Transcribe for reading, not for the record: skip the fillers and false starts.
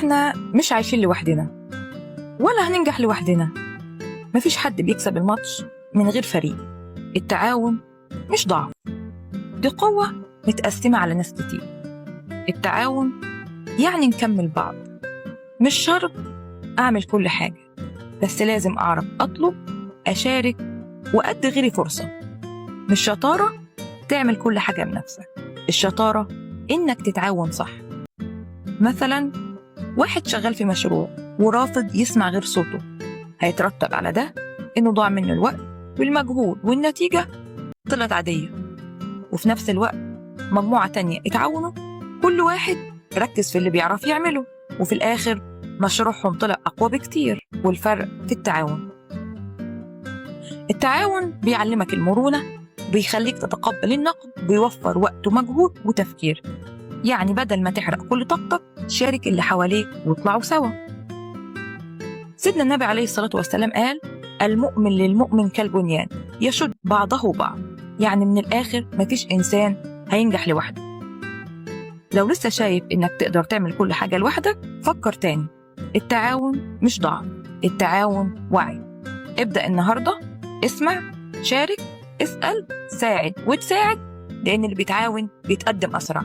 إحنا مش عايشين لوحدنا ولا هننجح لوحدنا. مفيش حد بيكسب الماتش من غير فريق. التعاون مش ضعف، دي قوة متقسمة على ناس كتير. التعاون يعني نكمل بعض، مش شرط أعمل كل حاجة، بس لازم أعرف أطلب، أشارك، وأدي غيري فرصة. مش شطارة تعمل كل حاجة بنفسك، الشطارة إنك تتعاون صح. مثلا واحد شغال في مشروع ورافض يسمع غير صوته، هيترتب على ده إنه ضاع منه الوقت والمجهود والنتيجة طلعت عادية. وفي نفس الوقت مجموعة تانية اتعاونوا، كل واحد ركز في اللي بيعرف يعمله، وفي الآخر مشروعهم طلع أقوى بكتير. والفرق في التعاون. التعاون بيعلمك المرونة، بيخليك تتقبل النقد، بيوفر وقت ومجهود وتفكير. يعني بدل ما تحرق كل طاقتك شارك اللي حواليك واطلعوا سوا. سيدنا النبي عليه الصلاة والسلام قال: المؤمن للمؤمن كالبنيان يشد بعضه بعض. يعني من الآخر مفيش إنسان هينجح لوحده. لو لسه شايف إنك تقدر تعمل كل حاجة لوحدك، فكر تاني. التعاون مش ضعف، التعاون وعي. ابدأ النهاردة، اسمع، شارك، اسأل، ساعد وتساعد، لأن اللي بيتعاون بيتقدم أسرع.